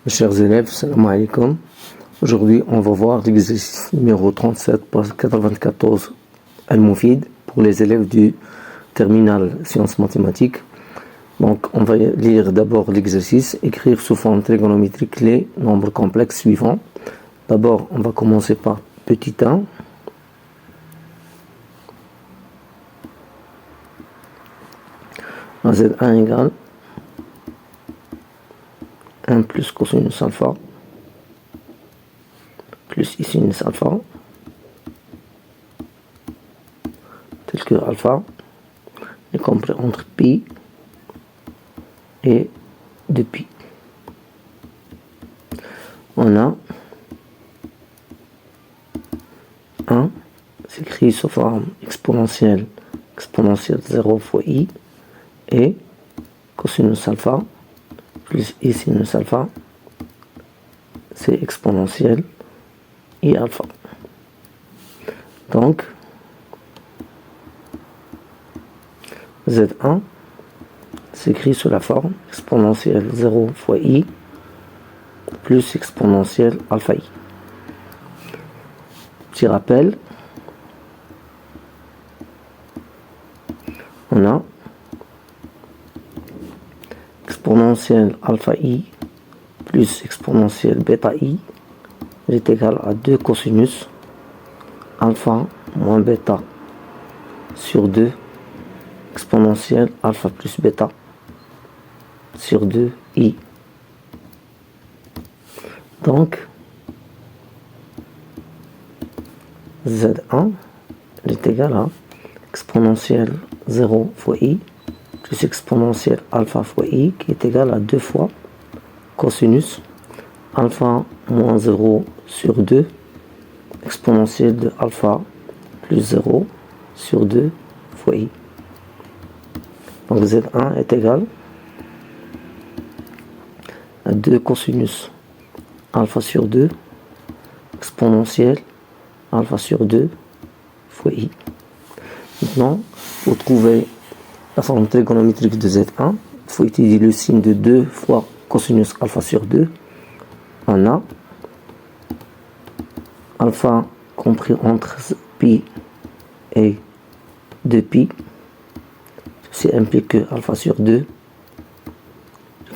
Mes chers élèves, salam alaikum. Aujourd'hui, on va voir l'exercice numéro 37, page 94 Al-Moufid pour les élèves du terminal sciences mathématiques. Donc, on va lire d'abord l'exercice, écrire sous forme trigonométrique les nombres complexes suivants. D'abord, on va commencer par petit 1. Z1 égale 1 plus cosinus alpha plus sinus alpha, tel que alpha est compris entre pi et 2pi. On a 1 s'écrit sous forme exponentielle 0 fois i, et cosinus alpha plus i sinus alpha, c'est exponentielle i alpha. Donc Z1 s'écrit sous la forme exponentielle 0 fois i plus exponentielle alpha i. Petit rappel, on a exponentielle alpha i plus exponentielle bêta i est égal à 2 cosinus alpha moins bêta sur 2 exponentielle alpha plus bêta sur 2 i. Donc Z1 est égal à exponentielle 0 fois i plus exponentielle alpha fois i, qui est égal à 2 fois cosinus alpha moins 0 sur 2 exponentielle de alpha plus 0 sur 2 fois i. Donc Z1 est égal à 2 cosinus alpha sur 2 exponentielle alpha sur 2 fois i. Maintenant, pour trouver la forme trigonométrique de Z1, il faut utiliser le signe de 2 fois cosinus alpha sur 2. On a alpha compris entre pi et 2pi. Ceci implique que alpha sur 2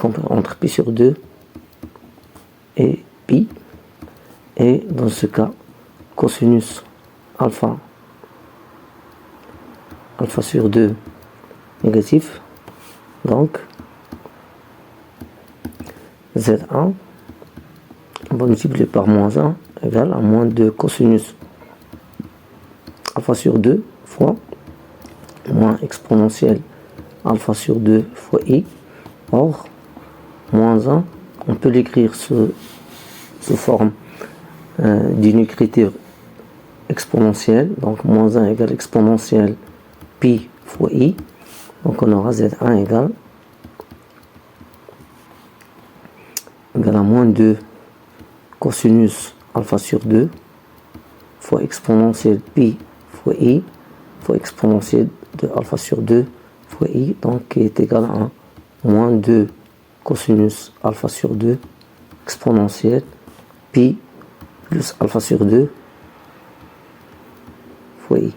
compris entre pi sur 2 et pi. Et dans ce cas, cosinus alpha sur 2 négatif. Donc Z1, on va multiplier par moins 1 égale à moins 2 cosinus alpha sur 2 fois moins exponentielle alpha sur 2 fois i. Or, moins 1, on peut l'écrire sous forme d'une écriture exponentielle. Donc moins 1 égale exponentielle pi fois i. Donc on aura Z1 égale à moins 2 cosinus alpha sur 2 fois exponentielle pi fois i fois exponentielle de alpha sur 2 fois i, donc qui est égal à moins 2 cosinus alpha sur 2 exponentielle pi plus alpha sur 2 fois i.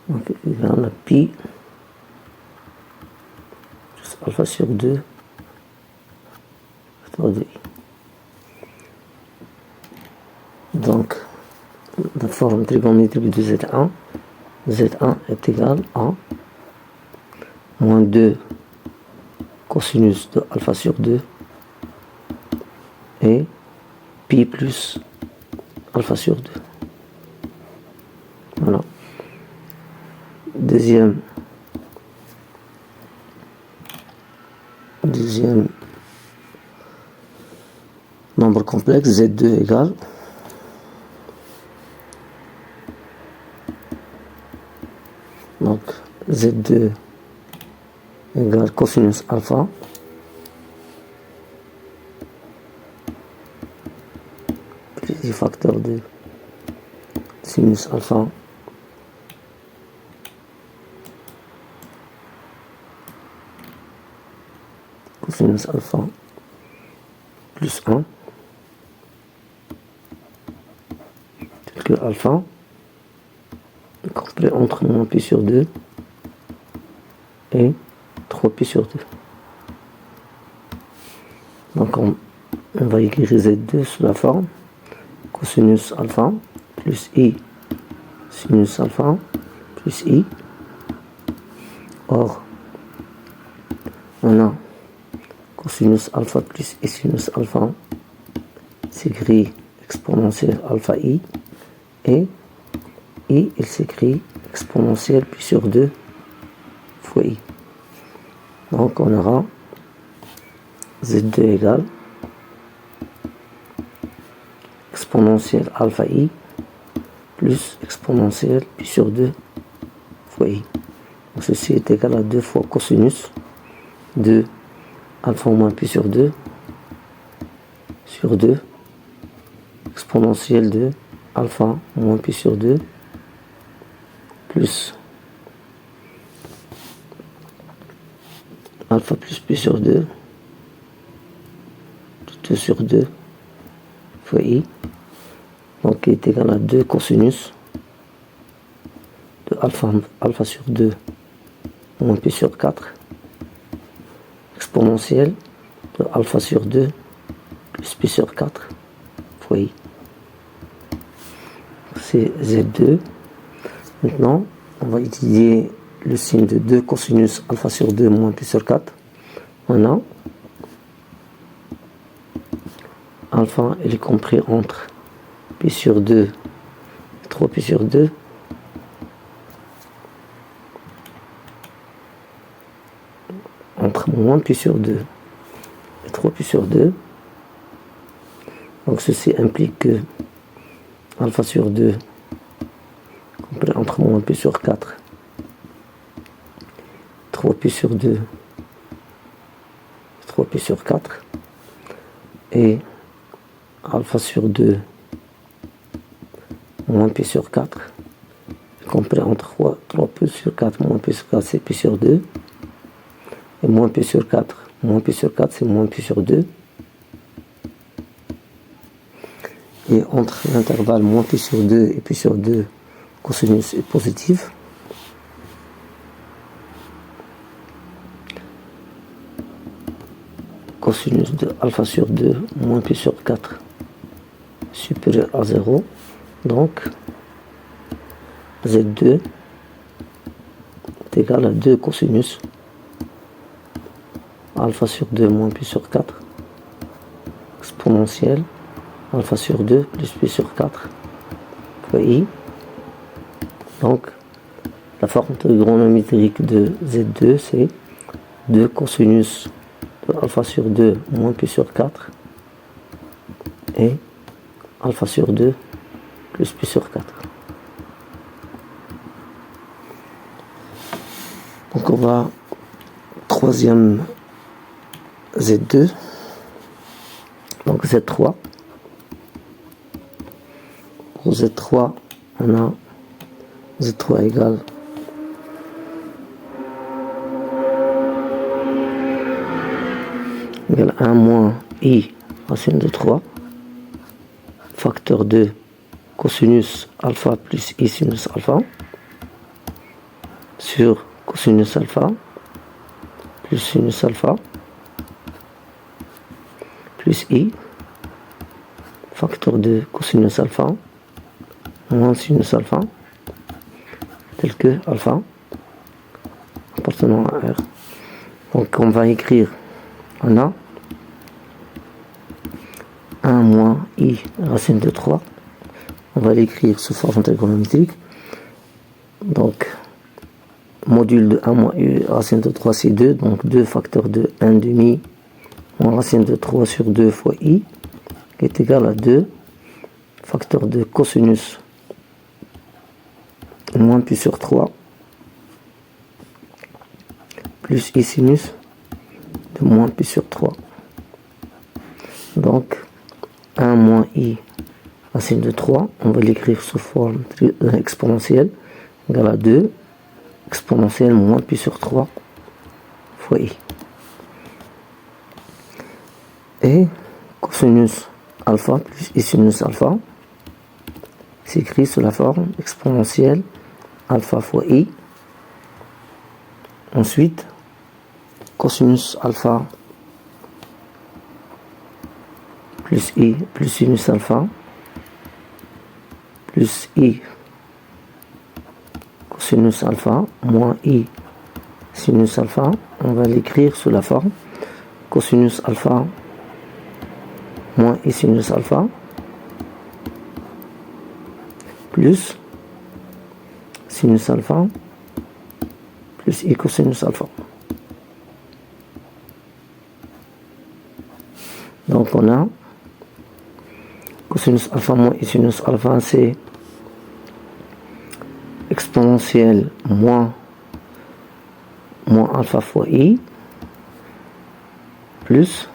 Donc on a pi plus alpha sur 2 fois 2i. Donc la forme trigonométrique de Z1 est égal à moins 2 cosinus de alpha sur 2 et pi plus alpha sur 2. Voilà. Deuxième nombre complexe, Z2 égale donc Z2 égale cosinus alpha plus I facteur de sinus alpha cosinus alpha plus 1 tel que alpha complet entre moins pi sur 2 et 3pi sur 2. Donc on va écrire Z2 sous la forme cosinus alpha plus I sinus alpha plus I. Or, on a cosinus alpha plus I sinus alpha s'écrit exponentielle alpha I, et I il s'écrit exponentielle pi sur 2 fois I. Donc on aura Z2 égale exponentielle alpha I plus exponentielle pi sur 2 fois I. Donc ceci est égal à 2 fois cosinus de alpha moins pi sur 2 exponentielle de alpha moins pi sur 2 plus alpha plus pi sur 2 sur 2 fois I, donc qui est égal à 2 cosinus de alpha sur 2 moins pi sur 4 exponentielle de alpha sur 2 plus pi sur 4 fois I. C'est Z2. Maintenant, on va étudier le signe de 2 cosinus alpha sur 2 moins pi sur 4. On a alpha, il est compris entre pi sur 2 et 3pi sur 2. Entre moins pi sur 2 et 3pi sur 2. Donc ceci implique que alpha sur 2 compris entre moins pi sur 4, 3pi sur 2, 3pi sur 4, et alpha sur 2 moins pi sur 4 compris entre 3pi sur 4 moins pi sur 4 c'est pi sur 2, et moins pi sur 4 c'est moins pi sur 2, et entre l'intervalle moins pi sur 2 et pi sur 2 cosinus est positif. Cosinus de alpha sur 2 moins pi sur 4 supérieur à 0. Donc Z2 est égal à 2 cosinus alpha sur 2 moins pi sur 4 exponentielle alpha sur 2 plus pi sur 4 fois I. Donc la forme trigonométrique de Z2 c'est 2 cosinus de alpha sur 2 moins pi sur 4 et alpha sur 2 plus pi sur 4. Donc on va troisième Z2, donc Z3. Pour Z3 on a Z3 égale égale 1 moins I racine de 3 facteur 2 cosinus alpha plus I sinus alpha sur cosinus alpha plus sinus alpha plus I facteur 2 cosinus alpha moins sinus alpha tel que alpha appartenant à R. Donc on va écrire, on a 1 moins I racine de 3, on va l'écrire sous forme trigonométrique. Donc module de 1 moins I racine de 3 c'est 2, donc 2 facteur de 1 demi moins racine de 3 sur 2 fois I qui est égal à 2 facteur de cosinus moins pi sur 3 plus I sinus de moins pi sur 3. Donc 1 moins I racine de 3, on va l'écrire sous forme exponentielle, égale à 2 exponentielle moins pi sur 3 fois I. Et cosinus alpha plus I sinus alpha s'écrit sous la forme exponentielle alpha fois I. Ensuite, cosinus alpha plus I plus sinus alpha plus I cosinus alpha moins I sinus alpha, on va l'écrire sous la forme cosinus alpha moins I sinus alpha plus sinus alpha plus I cosinus alpha. Donc on a cosinus alpha moins I sinus alpha, c'est exponentielle moins alpha fois I plus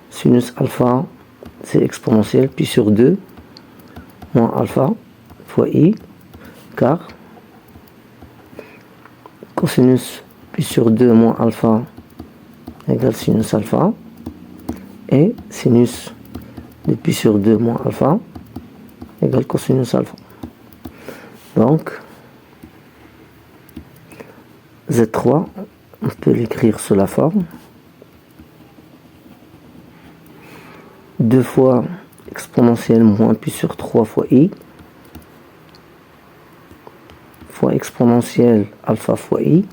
sinus alpha, c'est exponentielle pi sur 2 moins alpha fois I, car cosinus pi sur 2 moins alpha égale sinus alpha, et sinus de pi sur 2 moins alpha égale cosinus alpha. Donc Z3, on peut l'écrire sous la forme 2 fois exponentielle moins pi sur 3 fois I fois exponentielle alpha fois I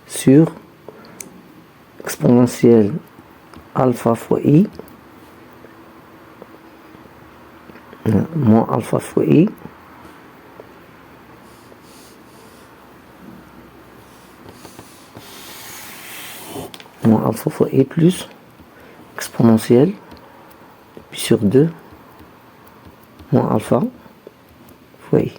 sur exponentielle alpha fois I moins alpha fois I moins alpha fois I plus exponentielle pi sur 2 moins alpha fois I.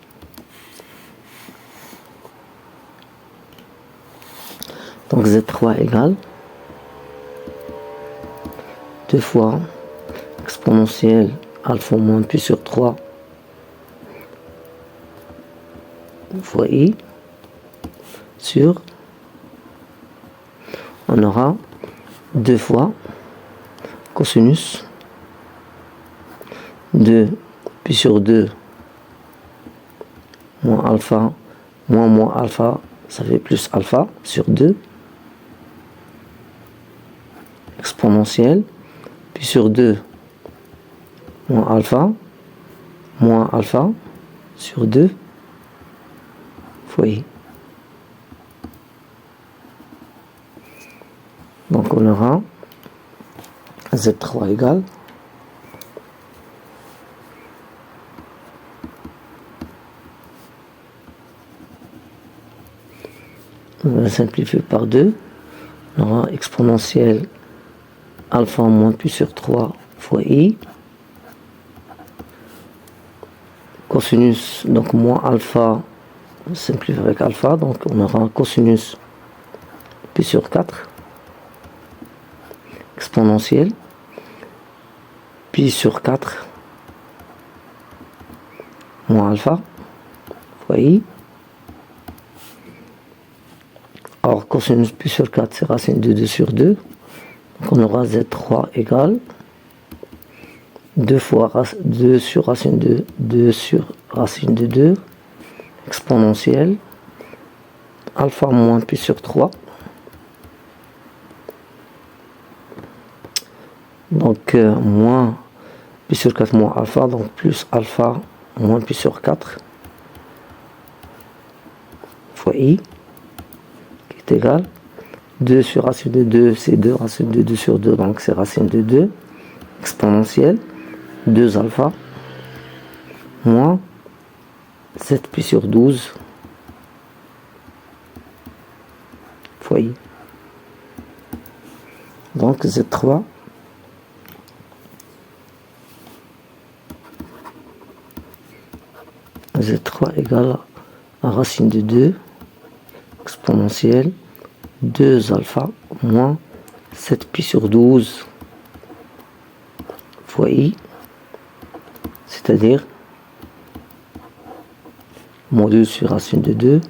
Donc Z3 égale 2 fois exponentielle alpha moins pi sur 3 fois I sur, on aura 2 fois cosinus 2 pi sur 2 moins alpha moins alpha, ça fait plus alpha sur 2 exponentielle pi sur 2 moins alpha sur 2 fois I. Donc on aura Z3 égale on va simplifier par 2, on aura exponentielle alpha moins pi sur 3 fois I cosinus, donc moins alpha, on simplifie avec alpha, donc on aura cosinus pi sur 4 exponentielle pi sur 4 moins alpha fois I. Or cosinus pi sur 4 c'est racine de 2 sur 2, donc on aura Z3 égale 2 fois 2 sur racine de 2 sur racine de 2 exponentielle alpha moins pi sur 3, donc moins pi sur 4 moins alpha, donc plus alpha moins pi sur 4 fois I qui est égal 2 sur racine de 2, c'est 2 racine de 2 sur 2, donc c'est racine de 2 exponentielle 2 alpha moins 7 pi sur 12 fois I. Donc Z3 égale à racine de 2 exponentielle 2 alpha moins 7 pi sur 12 fois i, c'est-à-dire module sur racine de 2.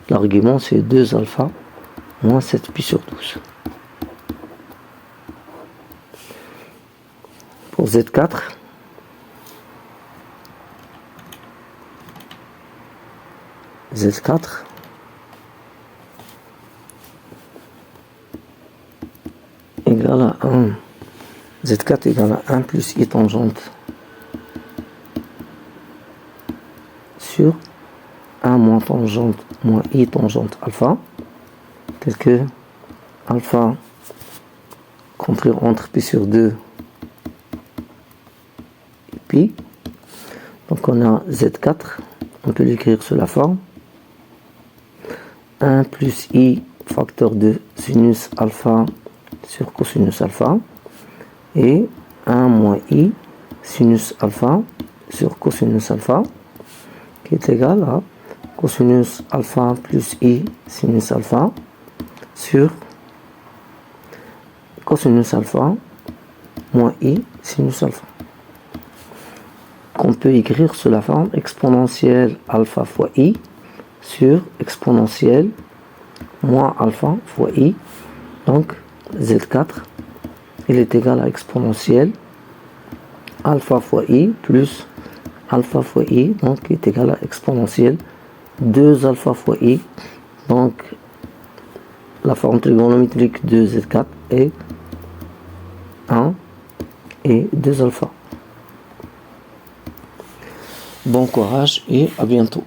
L'argument c'est 2 alpha moins 7 pi sur 12. Pour Z4, Z4 égale à 1. Z4 égale à 1 plus i tangente sur 1 moins tangente moins i tangente alpha, tel que alpha compris entre pi sur 2 et pi. Donc on a Z4, on peut l'écrire sous la forme 1 plus i facteur de sinus alpha sur cosinus alpha et 1 moins i sinus alpha sur cosinus alpha qui est égal à cosinus alpha plus i sinus alpha sur cosinus alpha moins i sinus alpha, qu'on peut écrire sous la forme exponentielle alpha fois i sur exponentielle moins alpha fois i. Donc Z4 il est égal à exponentielle alpha fois i plus alpha fois i, donc il est égal à exponentielle 2 alpha fois i. Donc la forme trigonométrique de Z4 est 1 et 2 alpha. Bon courage et à bientôt.